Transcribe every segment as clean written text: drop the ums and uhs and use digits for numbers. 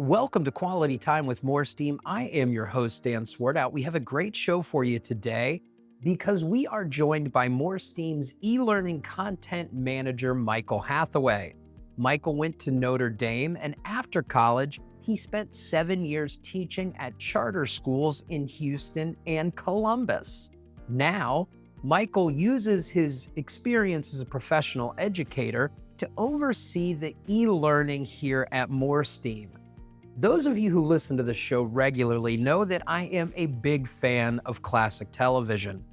Welcome to Quality Time with MoreSteam. I am your host, Dan Swartwout. We have a great show for you today because we are joined by MoreSteam's e-learning content manager, Michael Hathaway. Michael went to Notre Dame, and after college, he spent 7 years teaching at charter schools in Houston and Columbus. Now, Michael uses his experience as a professional educator to oversee the e-learning here at MoreSteam. Those of you who listen to the show regularly know that I am a big fan of classic television.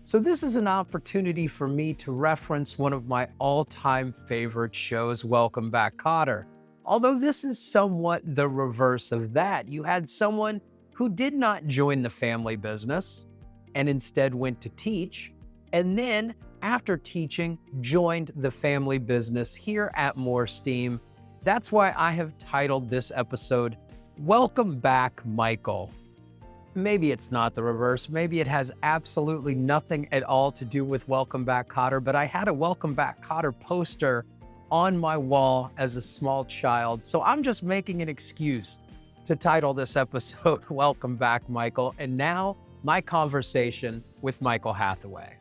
So this is an opportunity for me to reference one of my all-time favorite shows, Welcome Back, Kotter. Although this is somewhat the reverse of that. You had someone who did not join the family business and instead went to teach, and then after teaching, joined the family business here at MoreSteam. That's why I have titled this episode, Welcome Back, Michael. Maybe it's not the reverse. Maybe it has absolutely nothing at all to do with Welcome Back, Kotter, but I had a Welcome Back, Kotter poster on my wall as a small child. So I'm just making an excuse to title this episode, Welcome Back, Michael. And now my conversation with Michael Hathaway.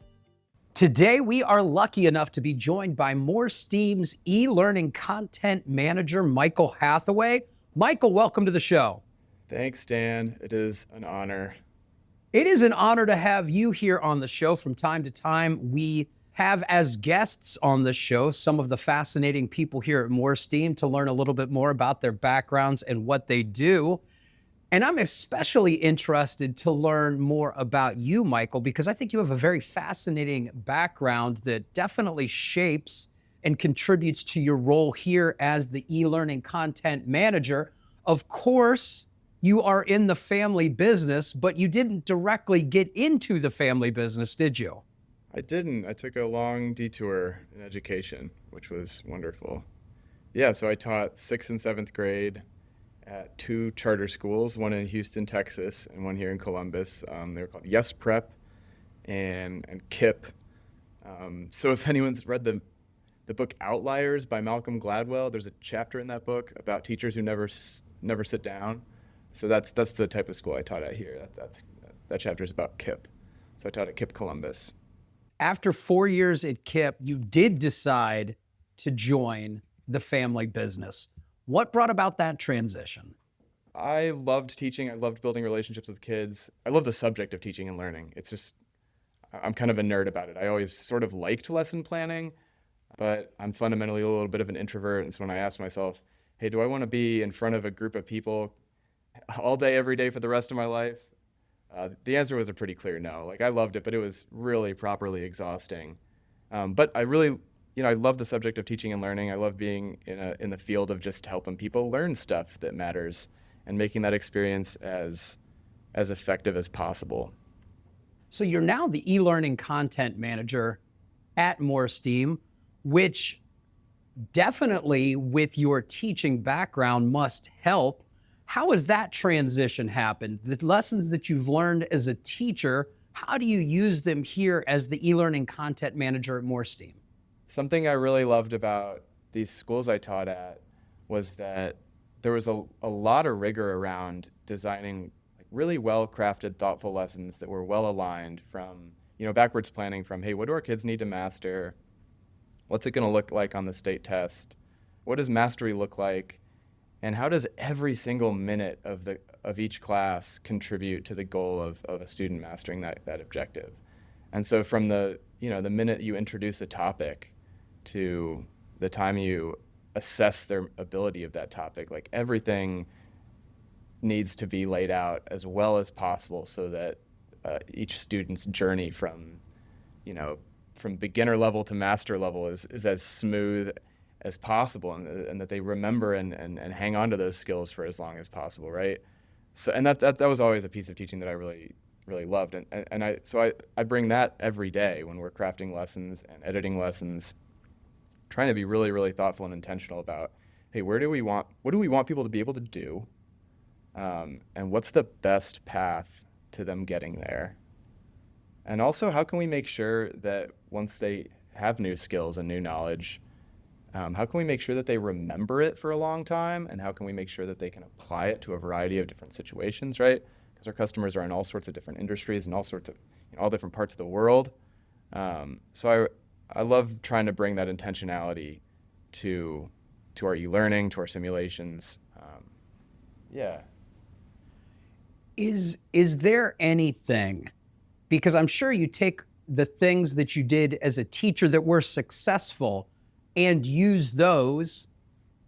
Today, we are lucky enough to be joined by MoreSteam's e-learning content manager, Michael Hathaway. Michael, welcome to the show. Thanks, Dan. It is an honor. It is an honor to have you here on the show. From time to time, we have as guests on the show some of the fascinating people here at MoreSteam to learn a little bit more about their backgrounds and what they do. And I'm especially interested to learn more about you, Michael, because I think you have a very fascinating background that definitely shapes and contributes to your role here as the e-learning content manager. Of course, you are in the family business, but you didn't directly get into the family business, did you? I didn't. I took a long detour in education, which was wonderful. Yeah, so I taught 6th and 7th grade at 2 charter schools, one in Houston, Texas, and one here in Columbus. They were called Yes Prep and KIPP. So if anyone's read the book Outliers by Malcolm Gladwell, there's a chapter in that book about teachers who never sit down. So that's the type of school I taught at here. That chapter is about KIPP. So I taught at KIPP Columbus. After 4 years at KIPP, you did decide to join the family business. What brought about that transition? I loved teaching. I loved building relationships with kids. I love the subject of teaching and learning. It's just, I'm kind of a nerd about it. I always sort of liked lesson planning, but I'm fundamentally a little bit of an introvert. And so when I asked myself, hey, do I want to be in front of a group of people all day, every day for the rest of my life? The answer was a pretty clear no. Like, I loved it, but it was really properly exhausting. But I really, I love the subject of teaching and learning. I love being in the field of just helping people learn stuff that matters and making that experience as effective as possible. So you're now the e-learning content manager at MoreSteam, which definitely with your teaching background must help. How has that transition happened? The lessons that you've learned as a teacher, how do you use them here as the e-learning content manager at MoreSteam? Something I really loved about these schools I taught at was that there was a lot of rigor around designing really well-crafted, thoughtful lessons that were well-aligned from, backwards planning from, hey, what do our kids need to master? What's it going to look like on the state test? What does mastery look like? And how does every single minute of each class contribute to the goal of a student mastering that objective? And so from the minute you introduce a topic to the time you assess their ability of that topic, like everything needs to be laid out as well as possible so that each student's journey from beginner level to master level is as smooth as possible, and that they remember and hang on to those skills for as long as possible, right? So, and that was always a piece of teaching that I really, really loved, and I bring that every day when we're crafting lessons and editing lessons, trying to be really, really thoughtful and intentional about, hey, what do we want people to be able to do, and what's the best path to them getting there, and also how can we make sure that once they have new skills and new knowledge, How can we make sure that they remember it for a long time? And how can we make sure that they can apply it to a variety of different situations, right? Because our customers are in all sorts of different industries and all sorts of, all different parts of the world. So I love trying to bring that intentionality to our e-learning, to our simulations. Yeah. Is there anything, because I'm sure you take the things that you did as a teacher that were successful and use those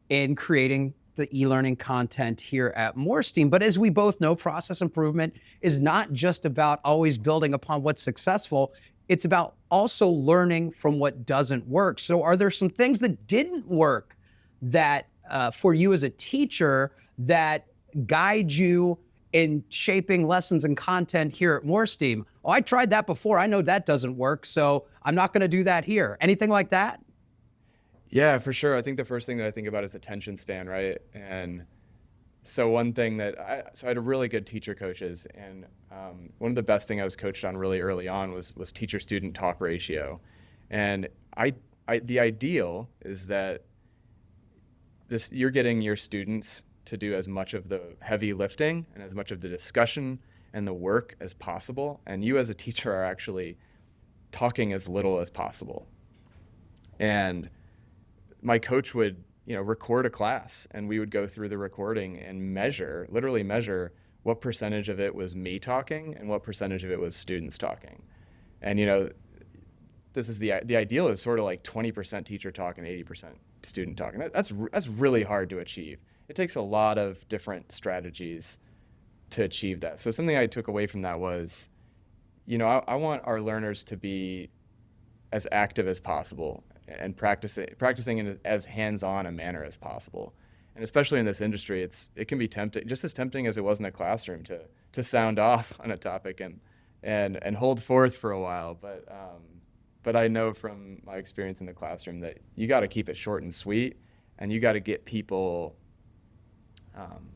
in creating the e-learning content here at MoreSteam. But as we both know, process improvement is not just about always building upon what's successful. It's about also learning from what doesn't work. So are there some things that didn't work that for you as a teacher that guide you in shaping lessons and content here at MoreSteam? Oh, I tried that before. I know that doesn't work, so I'm not going to do that here. Anything like that? Yeah, for sure. I think the first thing that I think about is attention span, right? And so one thing that I had a really good teacher coaches, and one of the best thing I was coached on really early on was teacher-student talk ratio. And the ideal is that you're getting your students to do as much of the heavy lifting and as much of the discussion and the work as possible, and you as a teacher are actually talking as little as possible. And my coach would, record a class, and we would go through the recording and literally measure what percentage of it was me talking and what percentage of it was students talking. And, this is the ideal is sort of like 20% teacher talk and 80% student talk. And that's really hard to achieve. It takes a lot of different strategies to achieve that. So something I took away from that was, I want our learners to be as active as possible and practicing in as hands-on a manner as possible. And especially in this industry, it can be tempting, just as tempting as it was in the classroom, to sound off on a topic and hold forth for a while. But I know from my experience in the classroom that you got to keep it short and sweet, and you got to get people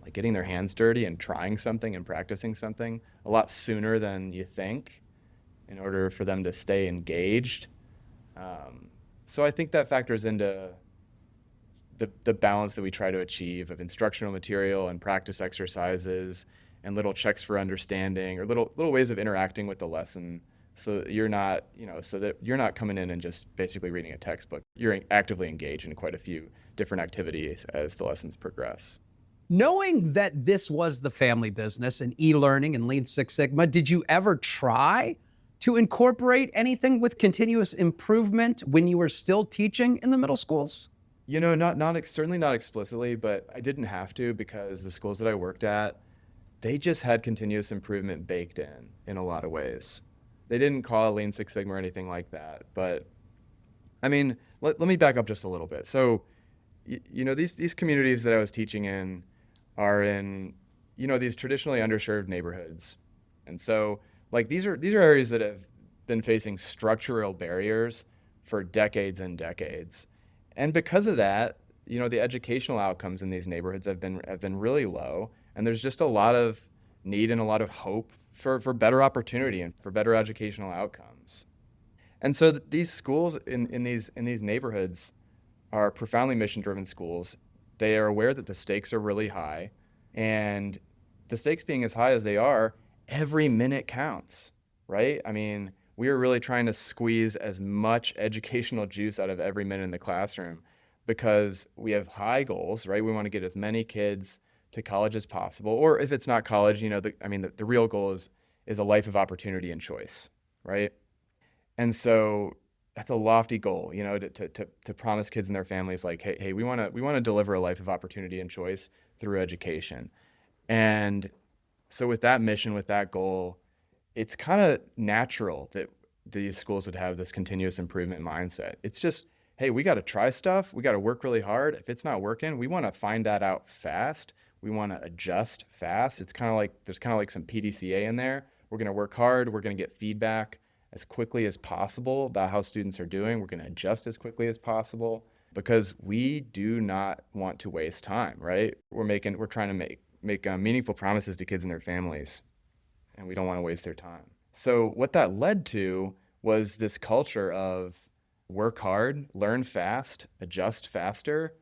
like getting their hands dirty and trying something and practicing something a lot sooner than you think in order for them to stay engaged. So I think that factors into the balance that we try to achieve of instructional material and practice exercises and little checks for understanding or little ways of interacting with the lesson, so that you're not coming in and just basically reading a textbook. You're actively engaged in quite a few different activities as the lessons progress. Knowing that this was the family business and e-learning and Lean Six Sigma, did you ever try to incorporate anything with continuous improvement when you were still teaching in the middle schools? Certainly not explicitly, but I didn't have to, because the schools that I worked at, they just had continuous improvement baked in a lot of ways. They didn't call it Lean Six Sigma or anything like that. But I mean, let me back up just a little bit. So, these communities that I was teaching in are in, these traditionally underserved neighborhoods. And so, like, these are areas that have been facing structural barriers for decades and decades. And because of that, the educational outcomes in these neighborhoods have been really low. And there's just a lot of need and a lot of hope for better opportunity and for better educational outcomes. And so these schools in these neighborhoods are profoundly mission-driven schools. They are aware that the stakes are really high, and the stakes being as high as they are, every minute counts, right? I mean, we are really trying to squeeze as much educational juice out of every minute in the classroom because we have high goals, right? We want to get as many kids to college as possible, or if it's not college, the real goal is a life of opportunity and choice, right? And so that's a lofty goal, to promise kids and their families, like, hey, we want to deliver a life of opportunity and choice through education. And so with that mission, with that goal, it's kind of natural that these schools would have this continuous improvement mindset. It's just, hey, we got to try stuff. We got to work really hard. If it's not working, we want to find that out fast. We want to adjust fast. It's kind of like, there's kind of like some PDCA in there. We're going to work hard. We're going to get feedback as quickly as possible about how students are doing. We're going to adjust as quickly as possible because we do not want to waste time, right? We're trying to make meaningful promises to kids and their families, and we don't want to waste their time. So what that led to was this culture of work hard, learn fast, adjust faster.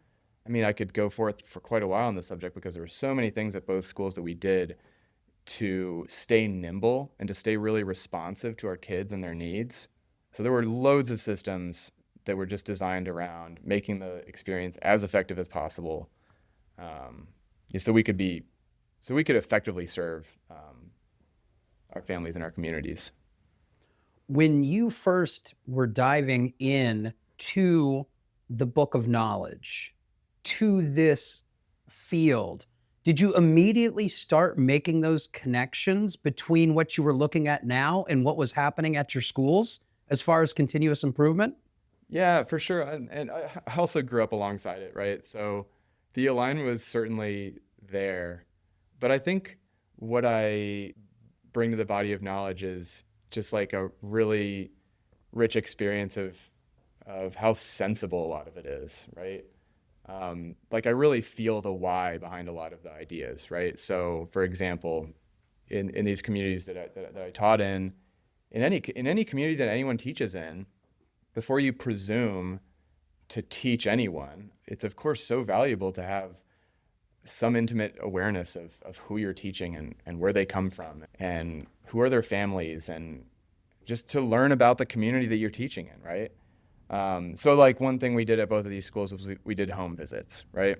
I mean, I could go forth for quite a while on this subject because there were so many things at both schools that we did to stay nimble and to stay really responsive to our kids and their needs. So there were loads of systems that were just designed around making the experience as effective as possible, so we could effectively serve our families and our communities. When you first were diving in to the book of knowledge, to this field, did you immediately start making those connections between what you were looking at now and what was happening at your schools as far as continuous improvement? Yeah, for sure. And I also grew up alongside it, right? So the align was certainly there. But I think what I bring to the body of knowledge is just like a really rich experience of how sensible a lot of it is, right? Like I really feel the why behind a lot of the ideas, right? So, for example, in these communities that I taught in any community that anyone teaches in, before you presume to teach anyone, it's of course so valuable to have some intimate awareness of who you're teaching and where they come from and who are their families, and just to learn about the community that you're teaching in, right? So like one thing we did at both of these schools was we did home visits, right?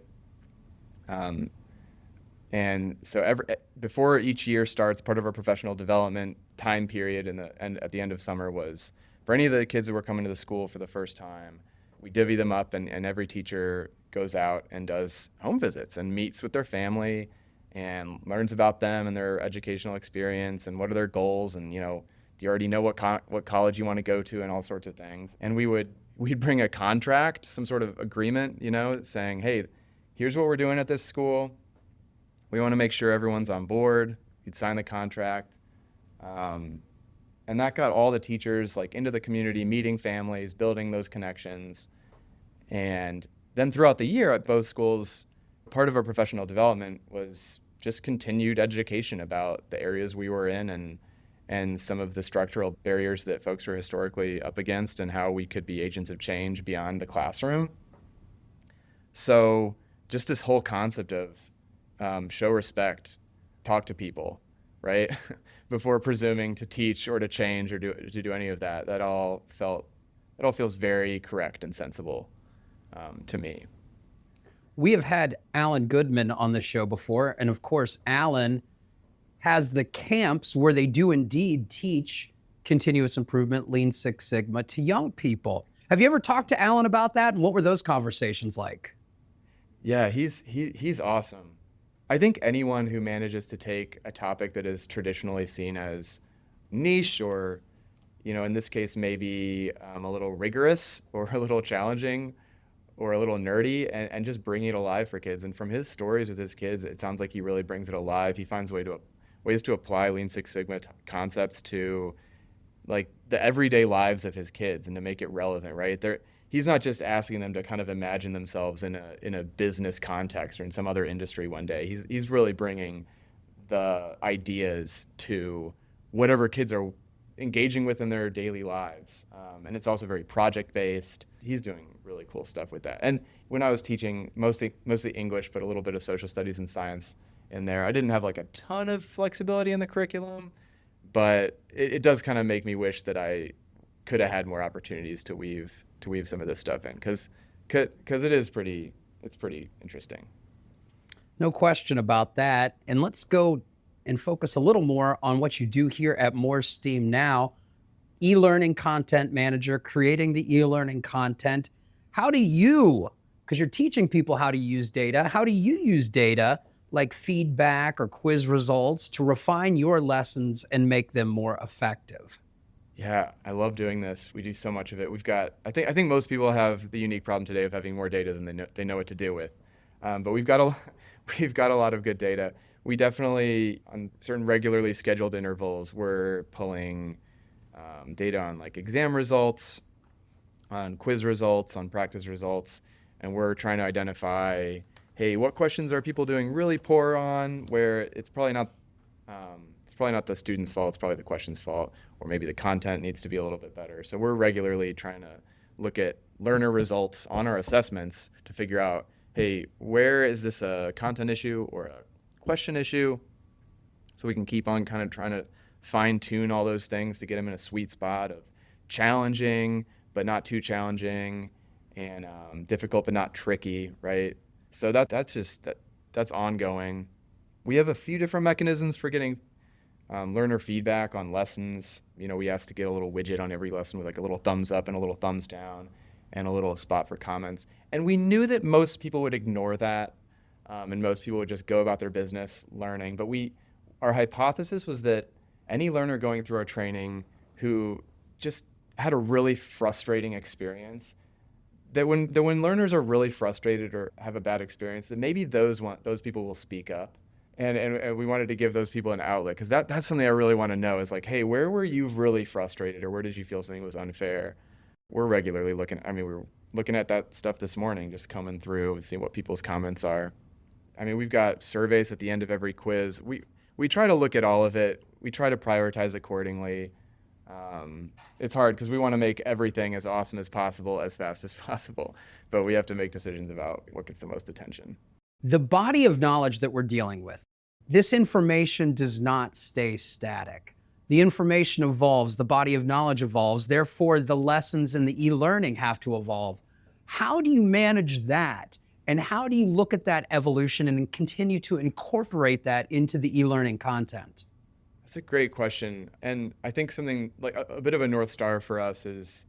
And so before each year starts, part of our professional development time period and at the end of summer was for any of the kids who were coming to the school for the first time, we divvy them up and every teacher goes out and does home visits and meets with their family and learns about them and their educational experience and what are their goals, and, do you already know what college you want to go to and all sorts of things. And we'd bring a contract, some sort of agreement, saying, hey, here's what we're doing at this school. We want to make sure everyone's on board. You'd sign the contract. And that got all the teachers like into the community, meeting families, building those connections. And then throughout the year at both schools, part of our professional development was just continued education about the areas we were in and some of the structural barriers that folks were historically up against and how we could be agents of change beyond the classroom. So just this whole concept of show respect, talk to people, right? Before presuming to teach or to change or to do any of that, that all feels very correct and sensible to me. We have had Alan Goodman on the show before, and of course, Alan has the camps where they do indeed teach continuous improvement, Lean Six Sigma to young people. Have you ever talked to Alan about that, and what were those conversations like? Yeah, he's awesome. I think anyone who manages to take a topic that is traditionally seen as niche or, in this case, maybe a little rigorous or a little challenging or a little nerdy and just bringing it alive for kids. And from his stories with his kids, it sounds like he really brings it alive. He finds ways to apply Lean Six Sigma concepts to like the everyday lives of his kids and to make it relevant, right? He's not just asking them to kind of imagine themselves in a business context or in some other industry one day. He's really bringing the ideas to whatever kids are engaging with in their daily lives. And it's also very project-based. He's doing really cool stuff with that. And when I was teaching mostly English, but a little bit of social studies and science in there, I didn't have like a ton of flexibility in the curriculum, but it does kind of make me wish that I could have had more opportunities to weave some of this stuff in, because it's pretty interesting. No question about that. And let's go and focus a little more on what you do here at MoreSteam now. E-learning content manager, creating the e-learning content. How do you, because you're teaching people how to use data, how do you use data like feedback or quiz results to refine your lessons and make them more effective? Yeah, I love doing this. We do so much of it. I think most people have the unique problem today of having more data than they know what to do with. But we've got a lot of good data. We definitely, on certain regularly scheduled intervals, we're pulling data on like exam results, on quiz results, on practice results, and we're trying to identify, hey, what questions are people doing really poor on, where it's probably not the student's fault, it's probably the question's fault, or maybe the content needs to be a little bit better. So we're regularly trying to look at learner results on our assessments to figure out, hey, where is this a content issue or a question issue? So we can keep on kind of trying to fine tune all those things to get them in a sweet spot of challenging, but not too challenging, and difficult, but not tricky, right? So that's ongoing. We have a few different mechanisms for getting learner feedback on lessons. We ask to get a little widget on every lesson with like a little thumbs up and a little thumbs down and a little spot for comments. And we knew that most people would ignore that, and most people would just go about their business learning. But our hypothesis was that any learner going through our training who just had a really frustrating experience, that when learners are really frustrated or have a bad experience, that maybe those people will speak up. And we wanted to give those people an outlet, because that's something I really want to know is like, hey, where were you really frustrated, or where did you feel something was unfair? We're regularly we were looking at that stuff this morning, just coming through and seeing what people's comments are. We've got surveys at the end of every quiz. We try to look at all of it. We try to prioritize accordingly. It's hard because we want to make everything as awesome as possible, as fast as possible, but we have to make decisions about what gets the most attention. The body of knowledge that we're dealing with, this information does not stay static. The information evolves, the body of knowledge evolves, therefore the lessons in the e-learning have to evolve. How do you manage that? And how do you look at that evolution and continue to incorporate that into the e-learning content? That's a great question. And I think something like a bit of a North Star for us is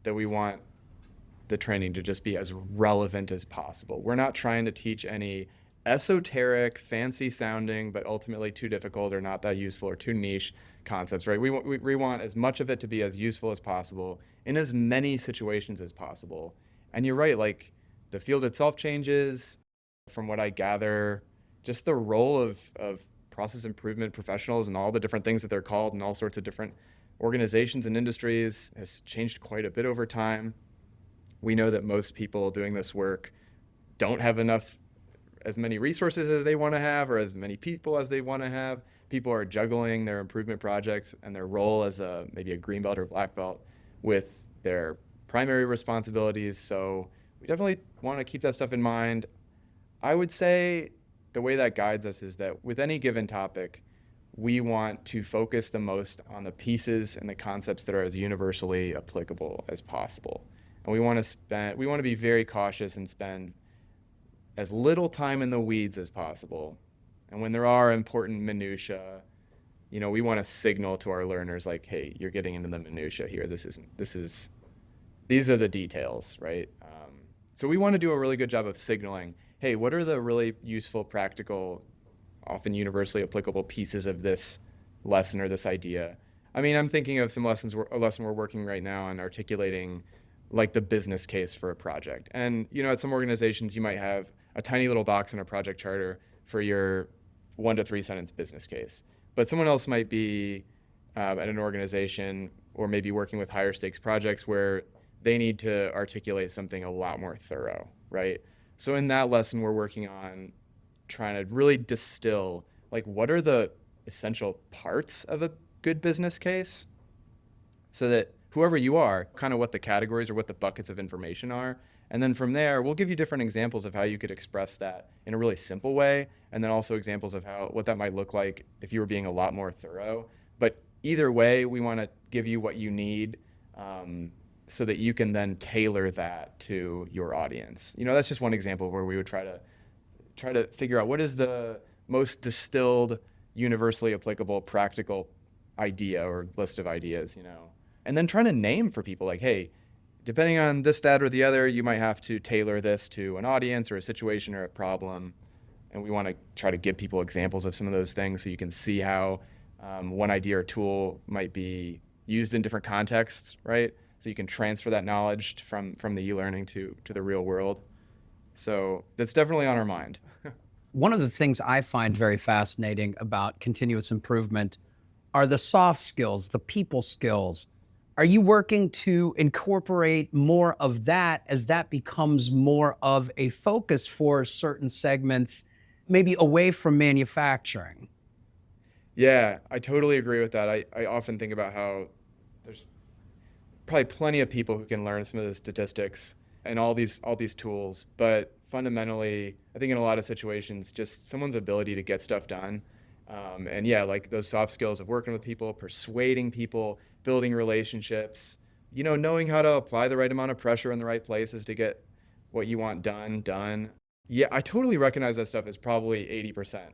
that we want the training to just be as relevant as possible. We're not trying to teach any esoteric, fancy sounding, but ultimately too difficult or not that useful or too niche concepts, right? We want as much of it to be as useful as possible in as many situations as possible. And you're right, like the field itself changes. From what I gather, just the role of process improvement professionals and all the different things that they're called in all sorts of different organizations and industries has changed quite a bit over time. We know that most people doing this work don't have as many resources as they want to have, or as many people as they want to have. People are juggling their improvement projects and their role as maybe a green belt or black belt with their primary responsibilities. So we definitely want to keep that stuff in mind. I would say the way that guides us is that with any given topic, we want to focus the most on the pieces and the concepts that are as universally applicable as possible. And we want to be very cautious and spend as little time in the weeds as possible. And when there are important minutia, we want to signal to our learners like, hey, you're getting into the minutia here. These are the details, right? So we want to do a really good job of signaling, hey, what are the really useful, practical, often universally applicable pieces of this lesson or this idea? I'm thinking of a lesson we're working right now on articulating like the business case for a project. And, at some organizations, you might have a tiny little box in a project charter for your 1 to 3 sentence business case. But someone else might be at an organization or maybe working with higher stakes projects where they need to articulate something a lot more thorough, right? So in that lesson, we're working on trying to really distill, like, what are the essential parts of a good business case, so that whoever you are, kind of what the categories or what the buckets of information are. And then from there, we'll give you different examples of how you could express that in a really simple way, and then also examples of what that might look like if you were being a lot more thorough. But either way, we want to give you what you need, so that you can then tailor that to your audience. That's just one example where we would try to figure out what is the most distilled, universally applicable, practical idea or list of ideas, and then trying to name for people like, hey, depending on this, that, or the other, you might have to tailor this to an audience or a situation or a problem. And we want to try to give people examples of some of those things so you can see how one idea or tool might be used in different contexts, right? So you can transfer that knowledge from the e-learning to the real world. So that's definitely on our mind. One of the things I find very fascinating about continuous improvement are the soft skills, the people skills. Are you working to incorporate more of that as that becomes more of a focus for certain segments, maybe away from manufacturing? Yeah, I totally agree with that. I often think about how there's probably plenty of people who can learn some of the statistics and all these tools, but fundamentally, I think in a lot of situations, just someone's ability to get stuff done. And yeah, like those soft skills of working with people, persuading people, building relationships, knowing how to apply the right amount of pressure in the right places to get what you want done. Yeah, I totally recognize that stuff is probably 80%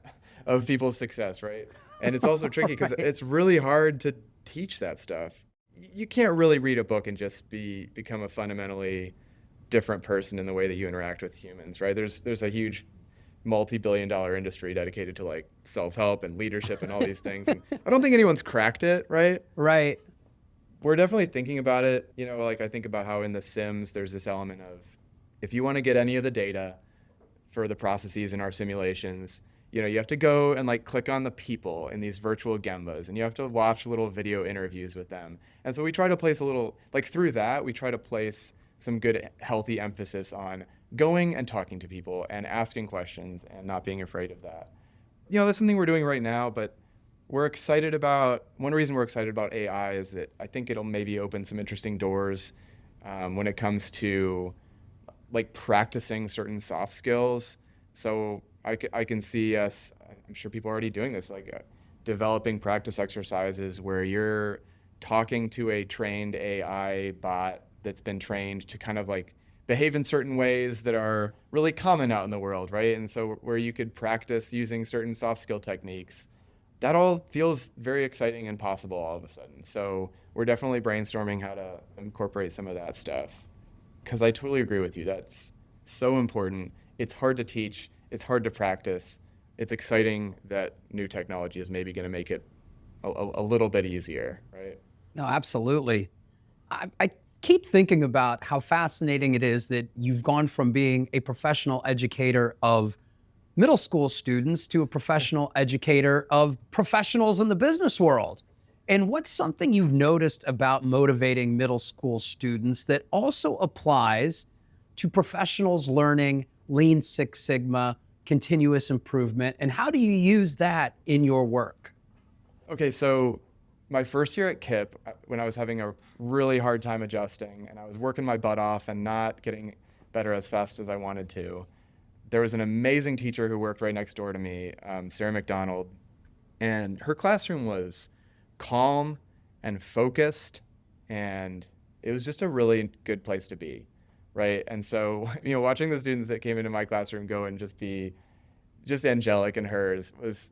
of people's success, right? And it's also tricky because Right. it's really hard to teach that stuff. You can't really read a book and just become a fundamentally different person in the way that you interact with humans, right? There's a huge multi-billion-dollar industry dedicated to like self-help and leadership and all these things. And I don't think anyone's cracked it, right? Right. We're definitely thinking about it. Like I think about how in The Sims, there's this element of if you want to get any of the data for the processes in our simulations, you have to go and like click on the people in these virtual gembas and you have to watch little video interviews with them. And so we try to place a little, like through that, we try to place some good, healthy emphasis on going and talking to people and asking questions and not being afraid of that. That's something we're doing right now, but one reason we're excited about AI is that I think it'll maybe open some interesting doors when it comes to like practicing certain soft skills. So I can see us, I'm sure people are already doing this, like developing practice exercises where you're talking to a trained AI bot that's been trained to kind of like behave in certain ways that are really common out in the world, right? And so where you could practice using certain soft skill techniques, that all feels very exciting and possible all of a sudden. So we're definitely brainstorming how to incorporate some of that stuff. Because I totally agree with you. That's so important. It's hard to teach. It's hard to practice. It's exciting that new technology is maybe going to make it a little bit easier, right? No, absolutely. I keep thinking about how fascinating it is that you've gone from being a professional educator of middle school students to a professional educator of professionals in the business world. And what's something you've noticed about motivating middle school students that also applies to professionals learning Lean Six Sigma, continuous improvement, and how do you use that in your work? Okay, so my first year at KIPP, when I was having a really hard time adjusting and I was working my butt off and not getting better as fast as I wanted to, there was an amazing teacher who worked right next door to me, Sarah McDonald, and her classroom was calm and focused, and it was just a really good place to be, right? And so, watching the students that came into my classroom go and just be just angelic in hers was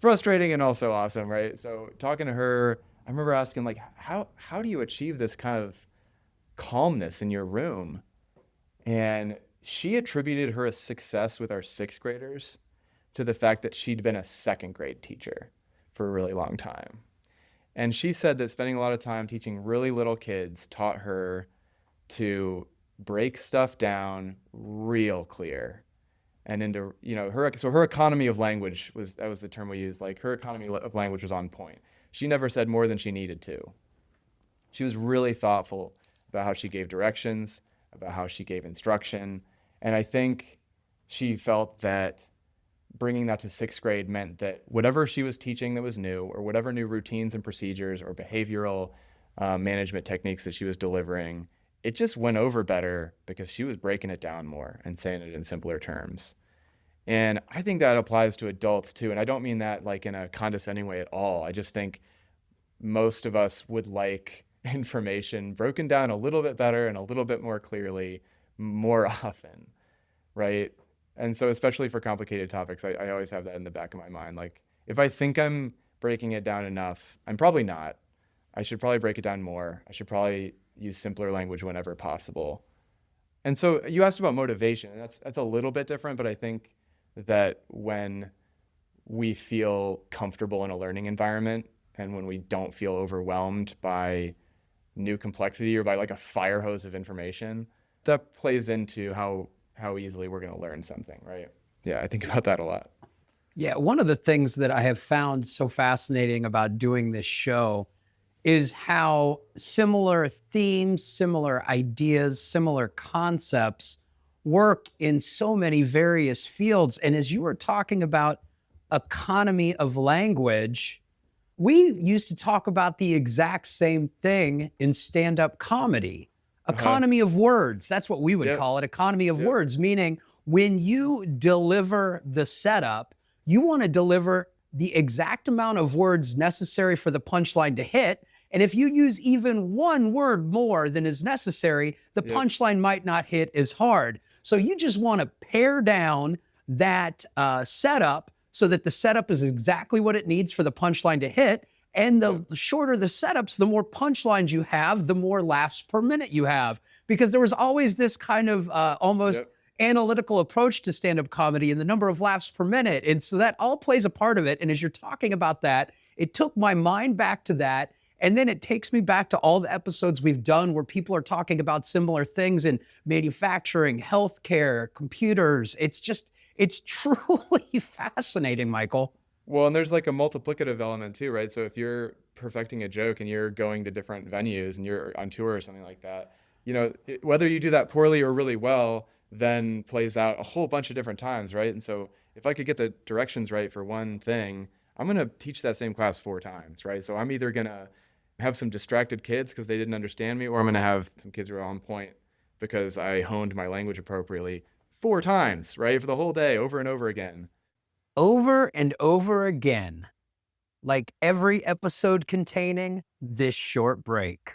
frustrating and also awesome, right? So talking to her, I remember asking like, how do you achieve this kind of calmness in your room? And she attributed her success with our sixth graders to the fact that she'd been a second grade teacher for a really long time. And she said that spending a lot of time teaching really little kids taught her to break stuff down real clear and into, her economy of language that was the term we used. Like her economy of language was on point. She never said more than she needed to. She was really thoughtful about how she gave directions, about how she gave instruction. And I think she felt that bringing that to sixth grade meant that whatever she was teaching that was new, or whatever new routines and procedures or behavioral management techniques that she was delivering, it just went over better because she was breaking it down more and saying it in simpler terms. And I think that applies to adults too. And I don't mean that like in a condescending way at all. I just think most of us would like information broken down a little bit better and a little bit more clearly more often, right? And so especially for complicated topics, I always have that in the back of my mind. Like if I think I'm breaking it down enough, I'm probably not. I should probably break it down more. I should probably use simpler language whenever possible. And so you asked about motivation, and that's a little bit different, but I think that when we feel comfortable in a learning environment and when we don't feel overwhelmed by new complexity or by like a fire hose of information, that plays into how easily we're going to learn something, right? Yeah, I think about that a lot. Yeah, one of the things that I have found so fascinating about doing this show is how similar themes, similar ideas, similar concepts work in so many various fields. And as you were talking about economy of language, we used to talk about the exact same thing in stand-up comedy. Uh-huh. Economy of words. That's what we would Yep. call it. Economy of Yep. words, meaning when you deliver the setup, you want to deliver the exact amount of words necessary for the punchline to hit. And if you use even one word more than is necessary, the Yep. punchline might not hit as hard. So you just want to pare down that setup so that the setup is exactly what it needs for the punchline to hit. And the shorter the setups, the more punchlines you have, the more laughs per minute you have. Because there was always this kind of almost Yep. analytical approach to stand-up comedy and the number of laughs per minute. And so that all plays a part of it. And as you're talking about that, it took my mind back to that. And then it takes me back to all the episodes we've done where people are talking about similar things in manufacturing, healthcare, computers. It's truly fascinating, Michael. Well, and there's like a multiplicative element too, right? So if you're perfecting a joke and you're going to different venues and you're on tour or something like that, whether you do that poorly or really well, then plays out a whole bunch of different times, right? And so if I could get the directions right for one thing, I'm going to teach that same class 4 times, right? So I'm either going to have some distracted kids because they didn't understand me, or I'm going to have some kids who are on point because I honed my language appropriately 4 times, right? For the whole day, over and over again. Over and over again, like every episode containing this short break.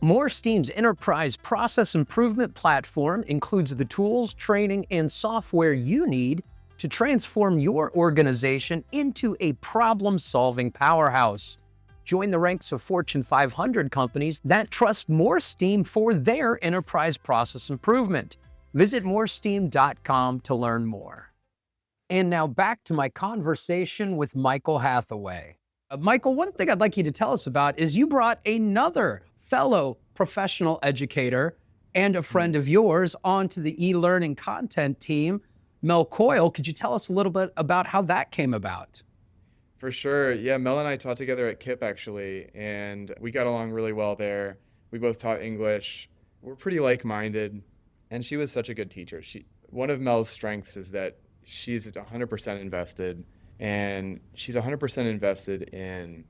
MoreSteam's enterprise process improvement platform includes the tools, training, and software you need to transform your organization into a problem-solving powerhouse. Join the ranks of Fortune 500 companies that trust MoreSteam for their enterprise process improvement. Visit moresteam.com to learn more. And now back to my conversation with Michael Hathaway. Michael, one thing I'd like you to tell us about is you brought another fellow professional educator and a friend of yours onto the e-learning content team, Mel Coyle. Could you tell us a little bit about how that came about? For sure. Yeah, Mel and I taught together at KIPP actually, and we got along really well there. We both taught English. We're pretty like-minded, and she was such a good teacher. One of Mel's strengths is that she's 100% invested, and she's 100% invested in,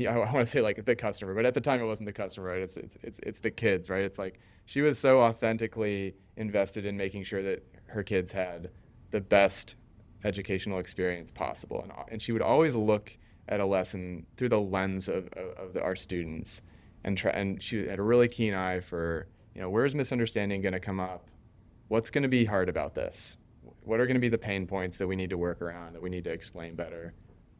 I want to say like the customer, but at the time it wasn't the customer, right? It's the kids, right? It's like she was so authentically invested in making sure that her kids had the best educational experience possible, and she would always look at a lesson through the lens of our students, and she had a really keen eye for, where's misunderstanding going to come up, what's going to be hard about this, what are going to be the pain points that we need to work around, that we need to explain better.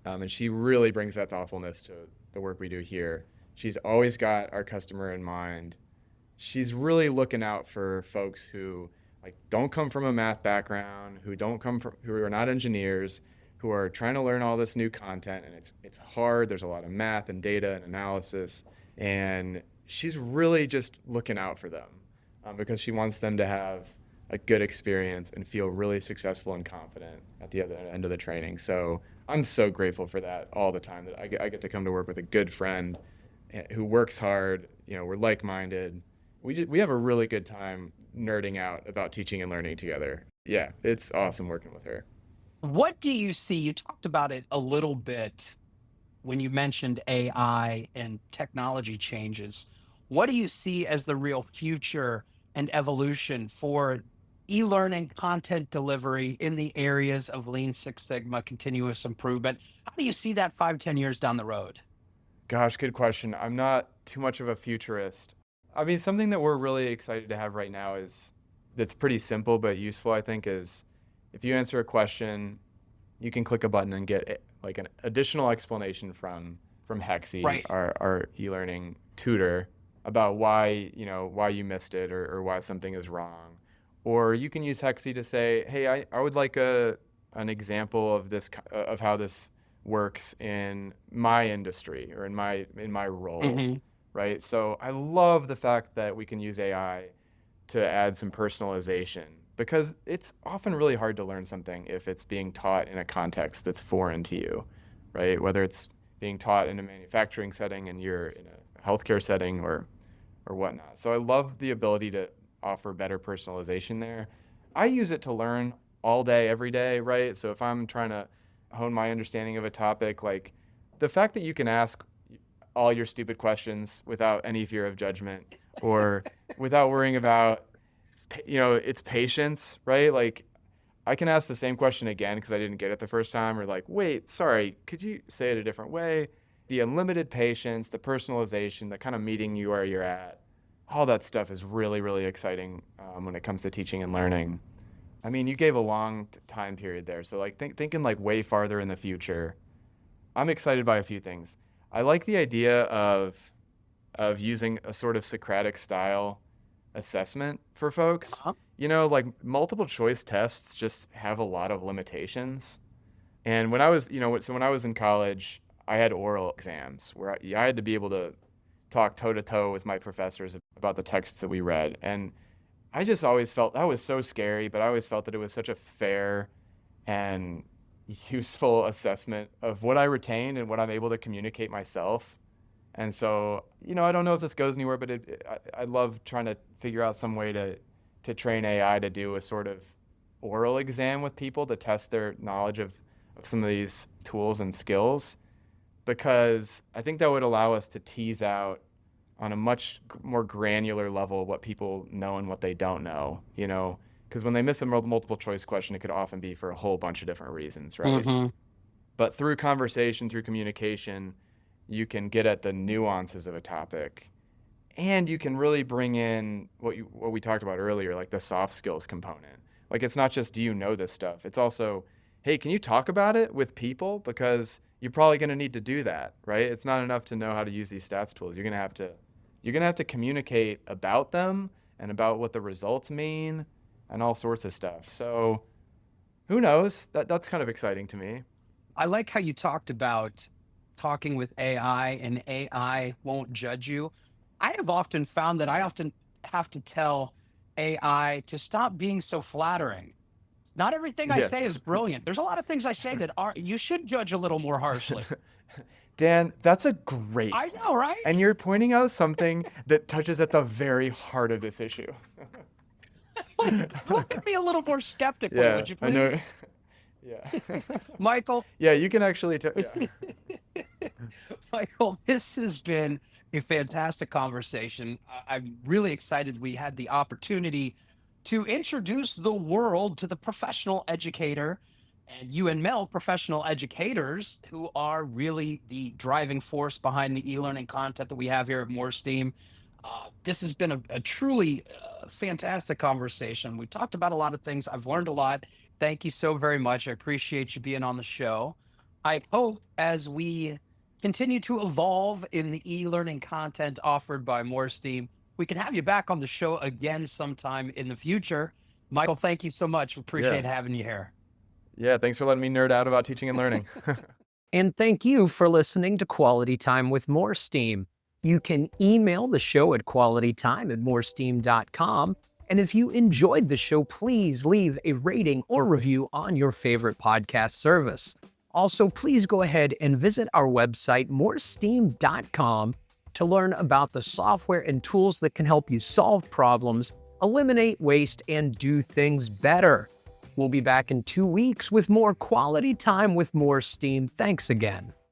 And she really brings that thoughtfulness to the work we do here. She's always got our customer in mind. She's really looking out for folks who don't come from a math background, who are not engineers, who are trying to learn all this new content, and it's hard. There's a lot of math and data and analysis, and she's really just looking out for them because she wants them to have a good experience and feel really successful and confident at the other end of the training. So I'm so grateful for that all the time, that I get to come to work with a good friend who works hard. We're like-minded. We have a really good time nerding out about teaching and learning together. Yeah, it's awesome working with her. What do you see? You talked about it a little bit when you mentioned AI and technology changes. What do you see as the real future and evolution for e-learning content delivery in the areas of Lean Six Sigma, continuous improvement? How do you see that 5-10 years down the road? Gosh, good question. I'm not too much of a futurist. I mean, something that we're really excited to have right now that's pretty simple but useful, I think, is if you answer a question, you can click a button and get like an additional explanation from Hexie, Right. our e-learning tutor, about why you missed it, or why something is wrong. Or you can use Hexie to say, hey, I would like an example of this, of how this works in my industry or in my role. Mm-hmm. Right? So I love the fact that we can use AI to add some personalization, because it's often really hard to learn something if it's being taught in a context that's foreign to you, right? Whether it's being taught in a manufacturing setting and you're in a healthcare setting or whatnot. So I love the ability to offer better personalization there. I use it to learn all day, every day, right? So if I'm trying to hone my understanding of a topic, like the fact that you can ask all your stupid questions without any fear of judgment or without worrying about, it's patience, right? Like I can ask the same question again because I didn't get it the first time, or like, wait, sorry, could you say it a different way? The unlimited patience, the personalization, the kind of meeting you where you're at, all that stuff is really, really exciting when it comes to teaching and learning. I mean, you gave a long time period there. So like thinking like way farther in the future, I'm excited by a few things. I like the idea of using a sort of Socratic style assessment for folks. Uh-huh. Like multiple choice tests just have a lot of limitations. And when I was, when I was in college, I had oral exams where I had to be able to talk toe to toe with my professors about the texts that we read. And I just always felt that was so scary, but I always felt that it was such a fair and useful assessment of what I retain and what I'm able to communicate myself. And so, I don't know if this goes anywhere, but I love trying to figure out some way to train AI to do a sort of oral exam with people to test their knowledge of some of these tools and skills, because I think that would allow us to tease out on a much more granular level what people know and what they don't know, because when they miss a multiple choice question, it could often be for a whole bunch of different reasons, right? Mm-hmm. But through conversation, through communication, you can get at the nuances of a topic, and you can really bring in what we talked about earlier, like the soft skills component. Like it's not just, do you know this stuff? It's also, hey, can you talk about it with people? Because you're probably going to need to do that, right? It's not enough to know how to use these stats tools. You're going to have to communicate about them and about what the results mean and all sorts of stuff. So who knows? That's kind of exciting to me. I like how you talked about talking with AI and AI won't judge you. I have often found that I often have to tell AI to stop being so flattering. Not everything I Yeah. say is brilliant. There's a lot of things I say that are, you should judge a little more harshly. Dan, that's a great I point. know, right? And you're pointing out something that touches at the very heart of this issue. Look at me a little more skeptically, Yeah, would you I know. please? Yeah. Michael, Yeah, you can actually yeah. Michael, this has been a fantastic conversation. I'm really excited we had the opportunity to introduce the world to the professional educator, and you and Mel, professional educators who are really the driving force behind the e-learning content that we have here at MoreSteam. This has been a truly fantastic conversation. We talked about a lot of things. I've learned a lot. Thank you so very much. I appreciate you being on the show. I hope as we continue to evolve in the e-learning content offered by MoreSteam, we can have you back on the show again sometime in the future. Michael, thank you so much. Yeah. Appreciate having you here. Yeah, thanks for letting me nerd out about teaching and learning. And thank you for listening to Quality Time with MoreSteam. You can email the show at qualitytime@moresteam.com. And if you enjoyed the show, please leave a rating or review on your favorite podcast service. Also, please go ahead and visit our website, moresteam.com, to learn about the software and tools that can help you solve problems, eliminate waste, and do things better. We'll be back in 2 weeks with more Quality Time with MoreSteam. Thanks again.